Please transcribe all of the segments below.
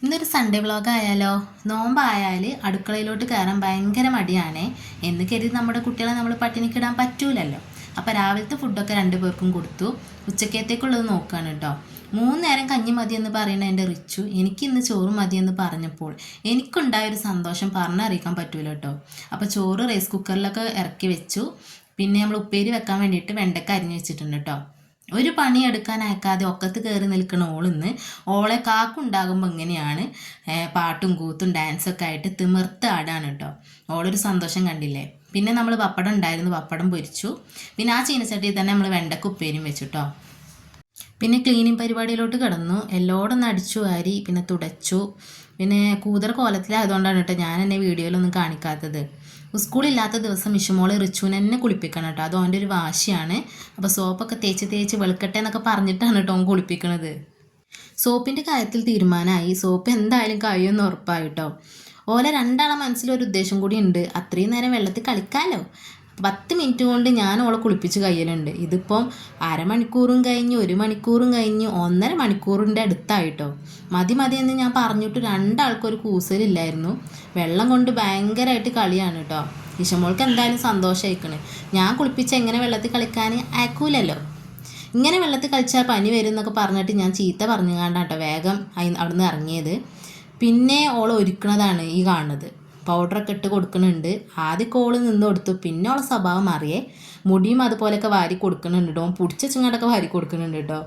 ഇന്നൊരു Sunday vlog ആയാലോ? നോമ്പായാൽ അടുക്കളയിലോട്ട് കയറാൻ ഭയങ്കര മടിയാണേ. എന്ന് കരുതി നമ്മുടെ കുട്ടികളെ നമ്മൾ പട്ടിണിക്കിടാൻ പറ്റൂലല്ലോ. അപ്പോൾ രാവിലത്തെ ഫുഡൊക്കെ 2 പേർക്കും കൊടുത്തു. ഉച്ചക്കത്തേക്കുള്ളത് നോക്കുകയാണ് കേട്ടോ. 3 നേരം കഞ്ഞി മതിയെന്ന് പറയുന്ന എൻ്റെ റിച്ചു എനിക്കിന്ന് ചോറ് മതിയെന്ന് പറഞ്ഞപ്പോൾ എനിക്കുണ്ടായൊരു സന്തോഷം പറഞ്ഞറിയിക്കാൻ പറ്റൂല കേട്ടോ. അപ്പോൾ ചോറ് റൈസ് കുക്കറിലൊക്കെ ഇറക്കി വെച്ചു. പിന്നെ നമ്മൾ ഉപ്പേരി വെക്കാൻ വേണ്ടിയിട്ട് വെണ്ടക്ക അരിഞ്ഞ് വെച്ചിട്ടുണ്ട് കേട്ടോ. ഒരു പണി എടുക്കാൻ അയക്കാതെ ഒക്കത്ത് കയറി നിൽക്കുന്ന ഓളിന്ന് ഓളെ കാക്കുണ്ടാകുമ്പോൾ ഇങ്ങനെയാണ് പാട്ടും കൂത്തും ഡാൻസൊക്കെ ആയിട്ട് തിമിർത്ത് ആടാണ് കേട്ടോ. ഓളൊരു സന്തോഷം കണ്ടില്ലേ. പിന്നെ നമ്മൾ പപ്പടം ഉണ്ടായിരുന്നു, പപ്പടം പൊരിച്ചു. പിന്നെ ആ ചീനച്ചട്ടിയിൽ തന്നെ നമ്മൾ വെണ്ടക്ക ഉപ്പേരിയും വെച്ചു കേട്ടോ. പിന്നെ ക്ലീനിങ് പരിപാടിയിലോട്ട് കിടന്നു. എല്ലോടും ഒന്ന് അടിച്ചു വാരി പിന്നെ തുടച്ചു. പിന്നെ കൂതറ കോലത്തിലായതുകൊണ്ടാണ് കേട്ടോ ഞാൻ എന്നെ വീഡിയോയിലൊന്നും കാണിക്കാത്തത്. സ്കൂളില്ലാത്ത ദിവസം ഇഷുമോളെ റിച്ചുവിനെ തന്നെ കുളിപ്പിക്കണം കേട്ടോ. അത് ഓൻ്റെ ഒരു വാശിയാണ്. അപ്പോൾ സോപ്പൊക്കെ തേച്ച് വെളുക്കട്ടെ എന്നൊക്കെ പറഞ്ഞിട്ടാണ് കേട്ടോ ഓൻ കുളിപ്പിക്കണത്. സോപ്പിൻ്റെ കാര്യത്തിൽ തീരുമാനമായി. സോപ്പ് എന്തായാലും കഴിയുമെന്ന് ഉറപ്പായിട്ടോ. ഓലെ രണ്ടാളെ മനസ്സിലൊരു ഉദ്ദേശം കൂടി ഉണ്ട്. അത്രയും നേരം വെള്ളത്തിൽ കളിക്കാമല്ലോ. 10 മിനിറ്റ് കൊണ്ട് ഞാൻ ഓളെ കുളിപ്പിച്ച് കഴിയലുണ്ട്. ഇതിപ്പം അരമണിക്കൂറും കഴിഞ്ഞ് 1 മണിക്കൂറും കഴിഞ്ഞ് 1.5 മണിക്കൂറിൻ്റെ അടുത്തായിട്ടോ. മതി എന്ന് ഞാൻ പറഞ്ഞിട്ട് രണ്ടാൾക്കൊരു കൂസലില്ലായിരുന്നു. വെള്ളം കൊണ്ട് ഭയങ്കരമായിട്ട് കളിയാണ് കേട്ടോ. ഇഷമോൾക്ക് എന്തായാലും സന്തോഷമായിക്കണ്. ഞാൻ കുളിപ്പിച്ച എങ്ങനെ വെള്ളത്തിൽ കളിക്കാൻ അയക്കൂലല്ലോ. ഇങ്ങനെ വെള്ളത്തിൽ കളിച്ചാൽ പനി വരും എന്നൊക്കെ പറഞ്ഞിട്ട് ഞാൻ ചീത്ത പറഞ്ഞു കണ്ടാട്ടോ വേഗം അവിടുന്ന് ഇറങ്ങിയത്. പിന്നെ ഓൾ ഒരുക്കണതാണ് ഈ കാണുന്നത്. പൗഡറൊക്കെ ഇട്ട് കൊടുക്കുന്നുണ്ട്. ആദ്യം കോള് നിന്ന് കൊടുത്തു. പിന്നെ ഓളെ സ്വഭാവം മാറിയേ. മുടിയും അതുപോലെയൊക്കെ വാരി കൊടുക്കുന്നുണ്ട് കേട്ടോ. പിടിച്ച ചുങ്ങാടൊക്കെ വാരി കൊടുക്കുന്നുണ്ട് കേട്ടോ.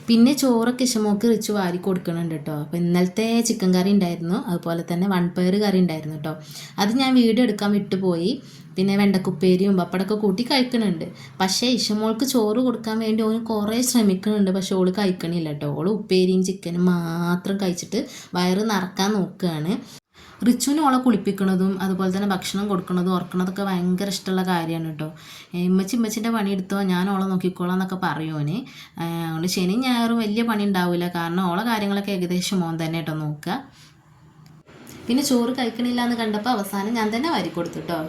പിന്നെ ചോറൊക്കെ ഇഷമോക്ക് റിച്ച് വാരി കൊടുക്കുന്നുണ്ട് കേട്ടോ. അപ്പോൾ ഇന്നലത്തെ ചിക്കൻ കറി ഉണ്ടായിരുന്നു, അതുപോലെ തന്നെ വൺപയർ കറി ഉണ്ടായിരുന്നു കേട്ടോ. അത് ഞാൻ വീഡിയോ എടുക്കാൻ വിട്ടുപോയി. പിന്നെ വെണ്ടക്കുപ്പേരിയും പപ്പടമൊക്കെ കൂട്ടി കഴിക്കുന്നുണ്ട്. പക്ഷേ ഇഷമോൾക്ക് ചോറ് കൊടുക്കാൻ വേണ്ടി ഓന് കുറേ ശ്രമിക്കുന്നുണ്ട്. പക്ഷേ ഓള് കഴിക്കണില്ല കേട്ടോ. ഓള് ഉപ്പേരിയും ചിക്കനും മാത്രം കഴിച്ചിട്ട് വയറ് നിറക്കാൻ നോക്കുകയാണ്. റിച്ചുവിന് ഓളെ കുളിപ്പിക്കുന്നതും അതുപോലെ തന്നെ ഭക്ഷണം കൊടുക്കുന്നതും ഉറക്കണതൊക്കെ ഭയങ്കര ഇഷ്ടമുള്ള കാര്യമാണ് കേട്ടോ. ഇമ്മച്ചിൻ്റെ പണിയെടുത്തോ, ഞാൻ ഓളെ നോക്കിക്കോളാം എന്നൊക്കെ പറയുമോന്. അതുകൊണ്ട് ശനിയും ഞായറും വലിയ പണി ഉണ്ടാവില്ല. കാരണം ഓളെ കാര്യങ്ങളൊക്കെ ഏകദേശം മോൻ തന്നെ കേട്ടോ നോക്കുക. പിന്നെ ചോറ് കഴിക്കണില്ല എന്ന് കണ്ടപ്പോൾ അവസാനം ഞാൻ തന്നെ വാരി കൊടുത്തു കേട്ടോ.